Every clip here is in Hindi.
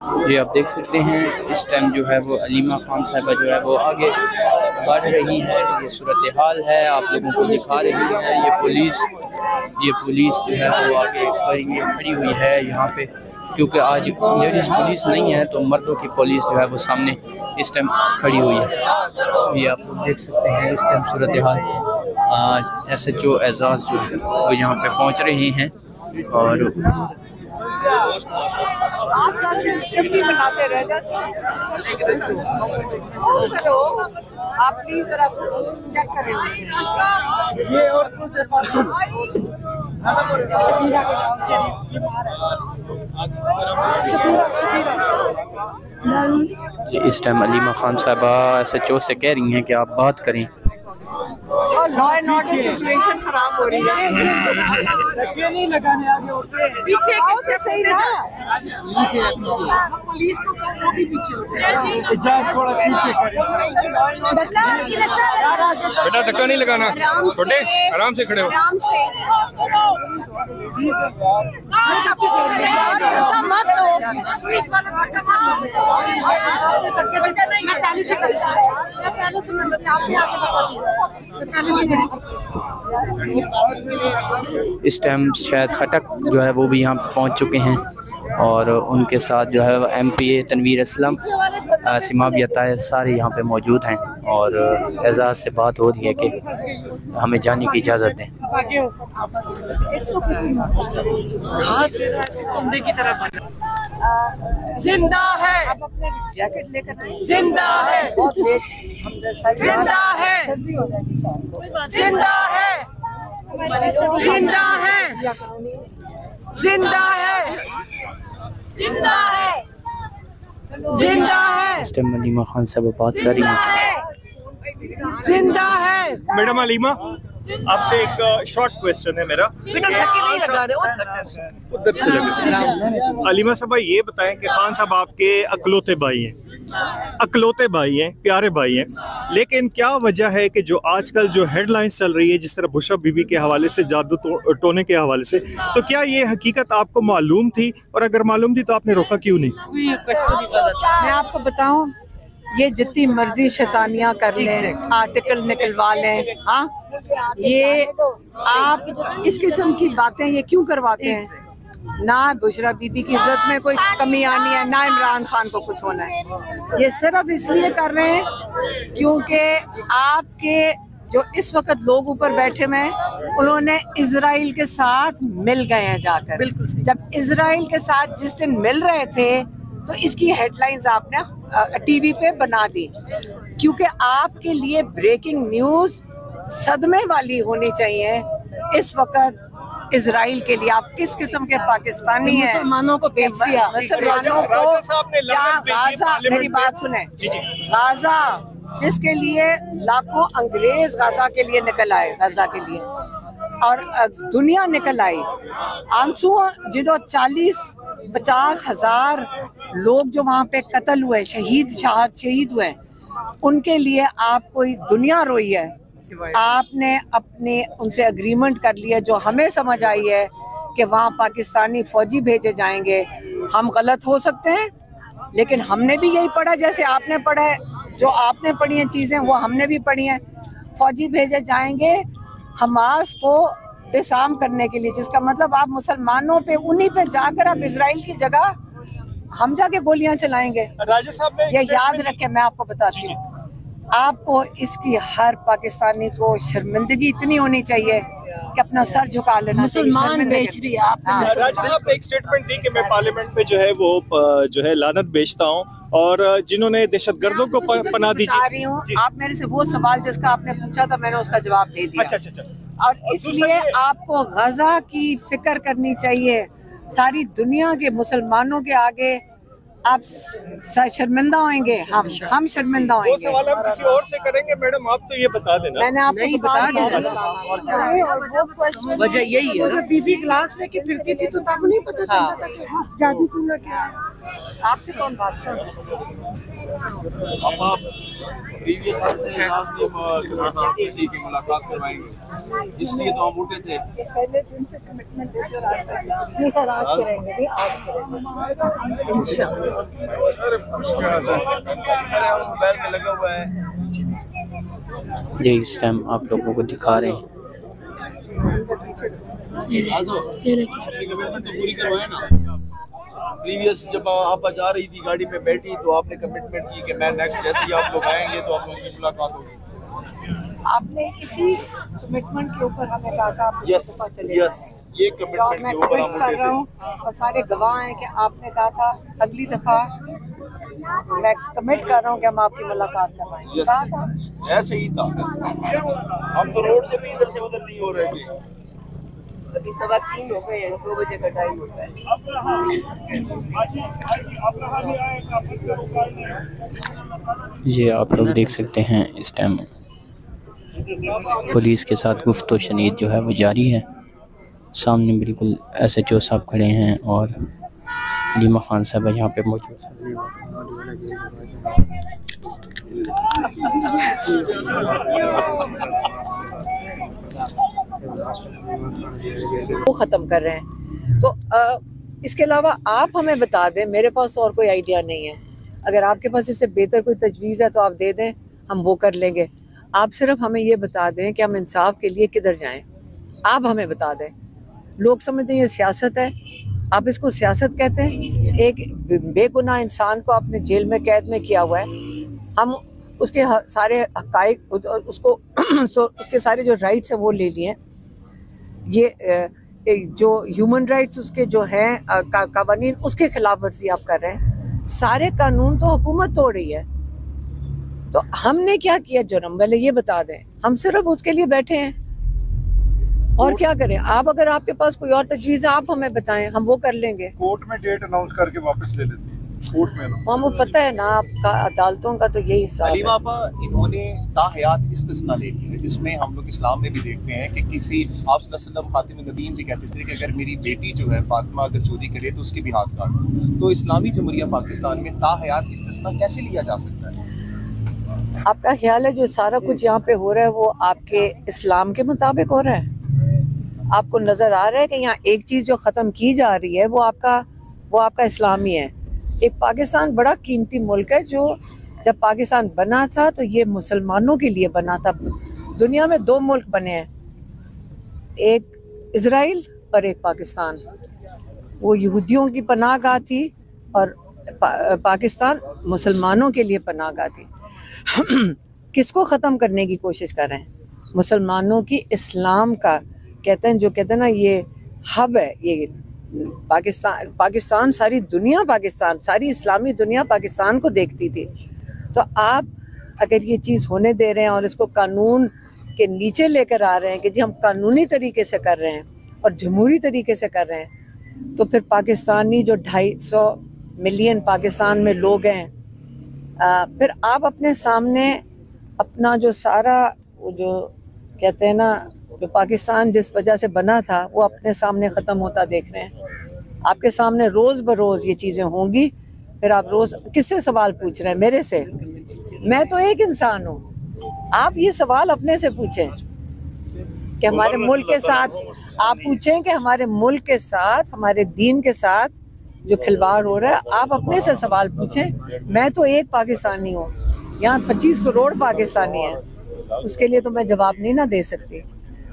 ये आप देख सकते हैं इस टाइम जो है वो अलीमा खान साहिबा जो है वो आगे बढ़ रही है। ये सूरत हाल है, आप लोगों को दिखा रही है। ये पुलिस जो है वो आगे खड़ी हुई है यहाँ पे, क्योंकि आज लेडीज़ पुलिस नहीं है तो मर्दों की पुलिस जो है वो सामने इस टाइम खड़ी हुई है। ये आप लोग देख सकते हैं इस टाइम सूरत हाल। आज SHO एजाज जो है वो यहाँ पे पहुँच रहे हैं और बनाते रह जाते आप प्लीज जरा चेक करें ये और इस टाइम अलीमा खान साहबा SHO से कह रही हैं कि आप बात करें और लॉ एंड ऑर्डर सिचुएशन खराब हो रही है। नहीं लगाने पीछे किससे सही रहा पुलिस को कब वो भी पीछे थोड़ा पीछे बेटा धक्का नहीं लगाना, छोटे आराम से खड़े हो। इस टाइम शायद खटक जो है वो भी यहाँ पहुँच चुके हैं और उनके साथ जो है MPA तनवीर असलम, सिमाबी अताया सारे यहाँ पे मौजूद हैं और एजाज से बात हो रही है कि हमें जाने की इजाज़त दें। जिंदा है, जिंदा है, जिंदा है, जिंदा है, जिंदा है, जिंदा है, जिंदा है, जिंदा है। इस टाइम अलीमा खान साहब बात कर रही हैं। जिंदा है। मैडम अलीमा, आपसे एक शॉर्ट क्वेश्चन है मेरा। बेटा धक्के नहीं लगा रहे, उधर से लगे। अलीमा साहब ये बताएं कि खान साहब आपके अकलौते भाई हैं, प्यारे भाई हैं, लेकिन क्या वजह है कि जो आजकल जो हेडलाइंस चल रही है जिस तरह बुशरा बीबी के हवाले से, जादू टोने के हवाले से, तो क्या ये हकीकत आपको मालूम थी, और अगर मालूम थी तो आपने रोका क्यों नहीं? मैं आपको बताऊं, ये जितनी मर्जी शैतानियां कर लें, आर्टिकल निकलवा लें, हाँ, ये आप इस किस्म की बातें ये क्यों करवाते हैं? ना बुशरा बीबी की इज्जत में कोई कमी आनी है, ना इमरान खान को कुछ होना है। ये सिर्फ इसलिए कर रहे हैं क्योंकि आपके जो इस वक्त लोग ऊपर बैठे हुए हैं उन्होंने इजराइल के साथ मिल गए हैं जाकर। बिल्कुल। जब इजराइल के साथ जिस दिन मिल रहे थे तो इसकी हेडलाइंस आपने टीवी पे बना दी, क्योंकि आपके लिए ब्रेकिंग न्यूज सदमे वाली होनी चाहिए। इस वक्त इजराइल के लिए आप किस किस्म के पाकिस्तानी हैं? मुसलमानों को बेच दिया, मुसलमानों को जहाँ गाजा, मेरी बात सुने, गाजा जिसके लिए लाखों अंग्रेज गाजा के लिए निकल आए, गाजा के लिए, और दुनिया निकल आई। आंसू जिन्हों 40-50 हज़ार लोग जो वहाँ पे कत्ल हुए, शहीद हुए, उनके लिए आप कोई दुनिया रोई है। आपने अपने उनसे अग्रीमेंट कर लिया, जो हमें समझ आई है कि वहाँ पाकिस्तानी फौजी भेजे जाएंगे। हम गलत हो सकते हैं, लेकिन हमने भी यही पढ़ा जैसे आपने पढ़ा है, जो आपने पढ़ी हैं चीज़ें वो हमने भी पढ़ी हैं। फौजी भेजे जाएंगे हमास को डिसआर्म करने के लिए, जिसका मतलब आप मुसलमानों पे, उन्हीं पे जाकर आप इजराइल की जगह हम जाके गोलियां चलाएंगे। राजा साहब ने ये याद रखें, मैं आपको बताती हूँ, आपको इसकी हर पाकिस्तानी को शर्मिंदगी इतनी होनी चाहिए कि अपना सर झुका लेना चाहिए। मुसलमान बेच रही है आप। राजा साहब ने एक स्टेटमेंट दी कि मैं पार्लियामेंट में जो है वो जो है लानत बेचता हूँ, और जिन्होंने दहशतगर्दों को पनाह दी। आप मेरे से वो सवाल जिसका आपने पूछा था मैंने उसका जवाब दे दिया। अच्छा। और इसलिए आपको गजा की फिक्र करनी चाहिए। सारी दुनिया के मुसलमानों के आगे आप शर्मिंदा होंगे, हम शर्मिंदा होंगे। वो सवाल हम किसी और से करेंगे मैडम, आप तो ये बता देना। मैंने आपको बता दिया, वजह यही है ना। बीबी ग्लास लेके फिरती थी तो तब नहीं पता चलता था कि जादू टूना क्या है। आपसे कौन बात कर अब आप प्रीवियस से एजाज ने किसी की मुलाकात करवाएंगे, इसलिए तो हम उठे थे। पहले दिन से कमिटमेंट देते नहीं सर, आज करेंगे, नहीं आज करेंगे इंशाल्लाह। अरे मोबाइल में लगा हुआ है। ये इस टाइम आप लोगों को दिखा रहे हैं। अपनी कमिटमेंट तो पूरी करवाए ना। प्रीवियस जब आप जा रही थी गाड़ी में बैठी तो आपने कमिटमेंट की कि मैं नेक्स्ट जैसे ही आप लोग आएंगे तो आप लोगों की मुलाकात होगी। आपने इसी कमिटमेंट के ऊपर हमें कहा था यस यस, ये कमिटमेंट मैं के ऊपर हम कमिट कर रहा हूँ और सारे गवाह हैं कि आपने कहा था अगली दफा मैं कमिट कर रहा हूँ कि हम आपकी मुलाकात करवाएंगे। यस, ऐसे ही था। हम तो रोड से भी इधर से उधर नहीं हो रहे थे। अभी 8:15 हो गए हैं, 2 बजे का टाइम होता है। ये आप लोग देख सकते हैं इस टाइम पुलिस के साथ गुफ्तो शनीद जो है वो जारी है। सामने बिल्कुल SHO साहब खड़े हैं और अलीमा खान साहब यहाँ पे मौजूद हैं। वो ख़त्म कर रहे हैं तो इसके अलावा आप हमें बता दें, मेरे पास और कोई आइडिया नहीं है। अगर आपके पास इससे बेहतर कोई तजवीज़ है तो आप दे दें, हम वो कर लेंगे। आप सिर्फ हमें ये बता दें कि हम इंसाफ के लिए किधर जाएं। आप हमें बता दें। लोग समझते हैं ये सियासत है, आप इसको सियासत कहते हैं। एक बेगुनाह इंसान को आपने जेल में कैद में किया हुआ है, हम उसके सारे हक़ाइक़ उसको उसके सारे जो राइट्स हैं वो ले लिए। ये जो ह्यूमन राइट्स उसके जो हैं कानून, उसके खिलाफ वर्जी आप कर रहे हैं। सारे कानून तो हुकूमत तोड़ रही है, तो हमने क्या किया जुर्म? पहले ये बता दें। हम सिर्फ उसके लिए बैठे हैं और क्या करें? आप अगर आपके पास कोई और तजवीज़ है आप हमें बताएं, हम वो कर लेंगे। कोर्ट में डेट अनाउंस करके वापस ले लेती है कोर्ट में ना। हमें पता है ना आपका अदालतों का तो यही हिसाब है। अलीमा आपा, इन्होंने ताहयात इस्तिस्ना ले ली है, जिसमें हम लोग इस्लाम में भी देखते हैं कि किसी आप सल्लल्लाहु अलैहि वसल्लम खातिम नबीय्यीन भी कहते थे कि अगर मेरी बेटी जो है फातिमा अगर चोरी करे तो उसके भी हाथ काट दो। तो इस्लामी जमहूरिया पाकिस्तान में ताहयात इस्तिस्ना कैसे लिया जा सकता है? आपका ख्याल है जो सारा कुछ यहाँ पे हो रहा है वो आपके इस्लाम के मुताबिक हो रहा है? आपको नज़र आ रहा है कि यहाँ एक चीज़ जो ख़त्म की जा रही है वो आपका इस्लामी है। एक पाकिस्तान बड़ा कीमती मुल्क है जो जब पाकिस्तान बना था तो ये मुसलमानों के लिए बना था। दुनिया में 2 मुल्क बने हैं, एक इज़राइल और एक पाकिस्तान। वो यहूदियों की पनाहगाह थी और पाकिस्तान मुसलमानों के लिए पनाहगाह थी। किसको ख़त्म करने की कोशिश कर रहे हैं? मुसलमानों की इस्लाम का कहते हैं, जो कहते हैं ना ये हब है, ये पाकिस्तान सारी दुनिया, पाकिस्तान सारी इस्लामी दुनिया पाकिस्तान को देखती थी। तो आप अगर ये चीज़ होने दे रहे हैं और इसको कानून के नीचे लेकर आ रहे हैं कि जी हम कानूनी तरीके से कर रहे हैं और जमहूरी तरीके से कर रहे हैं, तो फिर पाकिस्तानी जो 250 मिलियन पाकिस्तान में लोग हैं, फिर आप अपने सामने अपना जो सारा जो कहते हैं ना जो पाकिस्तान जिस वजह से बना था वो अपने सामने ख़त्म होता देख रहे हैं। आपके सामने रोज़ बरोज़ ये चीज़ें होंगी, फिर आप रोज़ किससे सवाल पूछ रहे हैं? मेरे से। मैं तो एक इंसान हूँ, आप ये सवाल अपने से पूछें कि हमारे मुल्क के साथ, आप पूछें कि हमारे मुल्क के साथ, हमारे दीन के साथ जो खिलवाड़ हो रहा है, आप अपने से सवाल पूछें। मैं तो एक पाकिस्तानी हूँ, यहाँ 25 करोड़ पाकिस्तानी हैं, उसके लिए तो मैं जवाब नहीं ना दे सकती।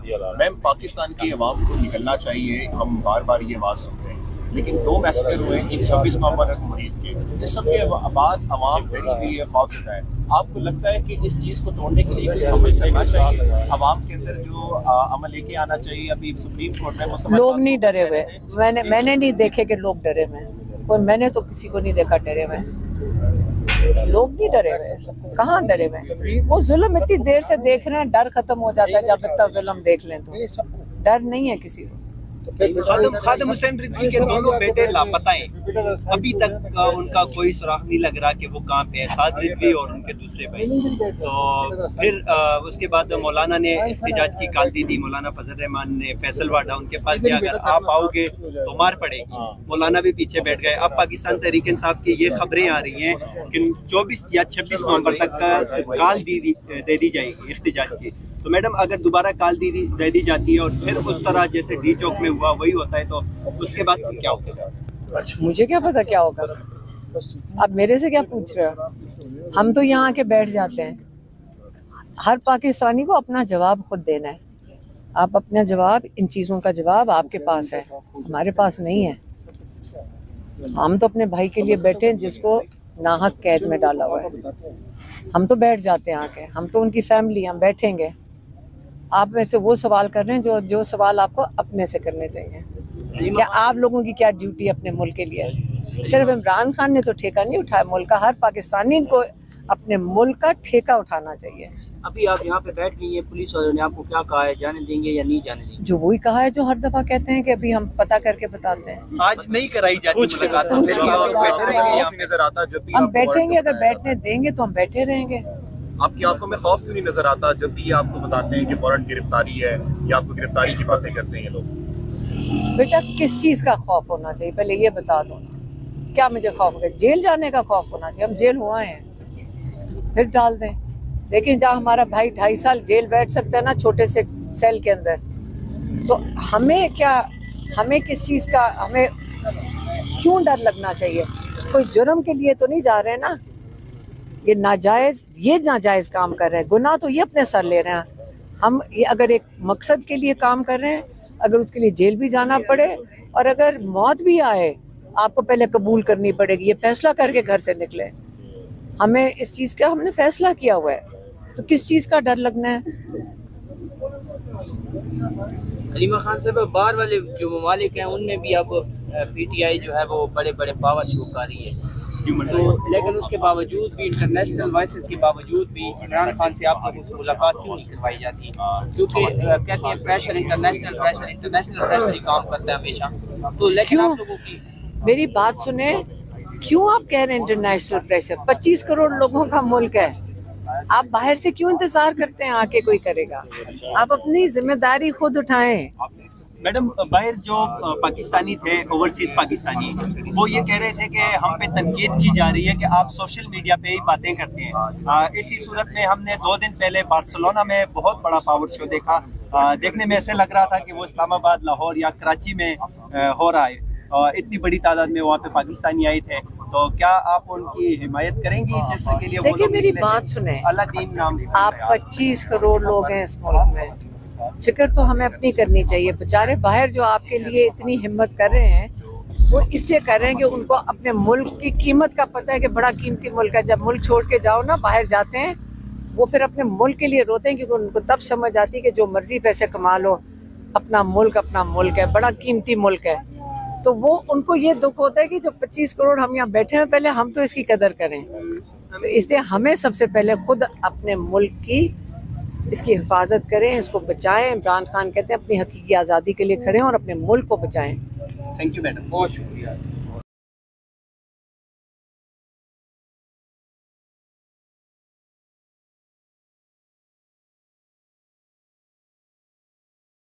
मैम, पाकिस्तान की आवाम को निकलना चाहिए, हम बार बार ये आवाज़ सुनते हैं, लेकिन 2 मैसेकर हुए, एक 26 नवंबर मरीज के, इस सब के बाद आवाम डरी हुई है, खौफजदा है। आपको लगता है कि इस चीज़ को तोड़ने के लिए कोई अमल करना चाहिए? आवाम के अंदर जो अमल लेके आना चाहिए? अभी सुप्रीम कोर्ट में लोग नहीं डरे हुए, मैंने नहीं देखे कि लोग डरे हुए, कोई मैंने तो किसी को नहीं देखा डरे हुए। लोग नहीं डरे हुए, कहाँ डरे हुए? वो जुल्म इतनी देर से देख रहे हैं, डर खत्म हो जाता है जब इतना जुल्म देख लें तो। डर नहीं है किसी को। खादिम हुसैन रिजवी के दोनों बेटे लापता हैं, अभी तक उनका कोई सुराग नहीं लग रहा कि वो कहाँ पे है, साद रिजवी और उनके दूसरे भाई। तो फिर उसके बाद मौलाना ने एहतिजाज की कॉल दी थी, मौलाना फजल रहमान ने फैसल वाडा उनके पास गया, अगर आप आओगे तो मार पड़ेगी। मौलाना भी पीछे बैठ गए। अब पाकिस्तान तहरीक इंसाफ की ये खबरें आ रही हैं कि 24 या 26 नवंबर तक कॉल दे दी जाएगी एहतिजाज की। तो मैडम अगर दोबारा कॉल दे दी जाती है और फिर उस तरह जैसे डी चौक में हुआ वही होता है, तो उसके बाद क्या होगा? मुझे क्या पता क्या होगा, आप मेरे से क्या पूछ रहे हो? हम तो यहाँ आके बैठ जाते हैं। हर पाकिस्तानी को अपना जवाब खुद देना है। आप अपना जवाब, इन चीज़ों का जवाब आपके पास है, हमारे पास नहीं है। हम तो अपने भाई के लिए बैठे हैं जिसको नाहक कैद में डाला हुआ है। हम तो बैठ जाते हैं आके, हम तो उनकी फैमिली, हम बैठेंगे। आप मेरे से वो सवाल कर रहे हैं जो सवाल आपको अपने से करने चाहिए। क्या आप लोगों की क्या ड्यूटी अपने मुल्क के लिए? सिर्फ इमरान खान ने तो ठेका नहीं उठाया मुल्क का, हर पाकिस्तानी को अपने मुल्क का ठेका उठाना चाहिए। अभी आप यहाँ पे बैठ गई हैं, पुलिस वालों ने आपको क्या कहा है, जाने देंगे या नहीं जाने देंगे? जो वही कहा है जो हर दफा कहते हैं कि अभी हम पता करके बताते हैं। आज नहीं कराई जाती मुलाकात, हम बैठेंगे, अगर बैठने देंगे तो हम बैठे रहेंगे। आपकी आंखों में खौफ क्यों नहीं नजर आता जब भी आपको बताते हैं कि फौरन गिरफ्तारी है या आपको गिरफ्तारी की बातें करते हैं ये लोग? बेटा किस चीज़ का खौफ होना चाहिए पहले ये बता दो। क्या मुझे खौफ है? जेल जाने का खौफ होना चाहिए। हम जेल हुआ हैं, फिर डाल दें। लेकिन जहाँ हमारा भाई 2.5 साल जेल बैठ सकता है ना छोटे से सेल के अंदर, तो हमें क्या, हमें किस चीज़ का, हमें क्यों डर लगना चाहिए? कोई जुर्म के लिए तो नहीं जा रहे हैं ना, ये नाजायज़ काम कर रहे हैं, गुनाह तो ये अपने सर ले रहे हैं। हम ये अगर एक मकसद के लिए काम कर रहे हैं, अगर उसके लिए जेल भी जाना पड़े और अगर मौत भी आए, आपको पहले कबूल करनी पड़ेगी, ये फैसला करके घर से निकले। हमें इस चीज़ का, हमने फैसला किया हुआ है, तो किस चीज़ का डर लगना है? अलीमा खान साहब, बाहर वाले जो ममालिक हैं उनमें भी अब PTI जो है वो बड़े बड़े पावर शो कर रही है, तो लेकिन उसके बावजूद भी, इंटरनेशनल वॉइसेस के बावजूद भी इमरान खान से आप लोगों से मुलाकात क्यों नहीं करवाई जाती? क्योंकि कहते हैं प्रेशर, इंटरनेशनल प्रेशर ही काम करता है हमेशा। तो लेकिन आप लोगों की मेरी बात सुने, क्यों आप कह रहे हैं इंटरनेशनल प्रेशर? 25 करोड़ लोगों का मुल्क है, आप बाहर से क्यों इंतजार करते हैं आके कोई करेगा? आप अपनी जिम्मेदारी खुद उठाएं। मैडम बाहर जो पाकिस्तानी थे, ओवरसीज पाकिस्तानी, वो ये कह रहे थे कि हम पे तनकीद की जा रही है कि आप सोशल मीडिया पे ही बातें करते हैं। इसी सूरत में हमने 2 दिन पहले बार्सिलोना में बहुत बड़ा पावर शो देखा। देखने में ऐसे लग रहा था कि वो इस्लामाबाद, लाहौर या कराची में हो रहा है। इतनी बड़ी तादाद में वहाँ पे पाकिस्तानी आए थे, तो क्या आप उनकी हिमायत करेंगी जिसके लिए? देखिए मेरी बात सुने, अलादीन नाम, आप 25 करोड़ लोग हैं इस मुल्क में, फिक्र तो हमें अपनी करनी चाहिए। बेचारे बाहर जो आपके लिए इतनी हिम्मत कर रहे हैं, वो इसलिए कर रहे हैं कि उनको अपने मुल्क की कीमत का पता है कि बड़ा कीमती मुल्क है। जब मुल्क छोड़ के जाओ ना, बाहर जाते हैं, वो फिर अपने मुल्क के लिए रोते हैं, क्योंकि उनको तब समझ आती है कि जो मर्जी पैसे कमा लो, अपना मुल्क है, बड़ा कीमती मुल्क है। तो वो उनको ये दुख होता है कि जो 25 करोड़ हम यहाँ बैठे हैं, पहले हम तो इसकी कदर करें। तो इसलिए हमें सबसे पहले खुद अपने मुल्क की इसकी हिफाजत करें, इसको बचाएं। इमरान खान कहते हैं अपनी हकीकी आज़ादी के लिए खड़े हों और अपने मुल्क को बचाएं। थैंक यू मैडम, बहुत शुक्रिया।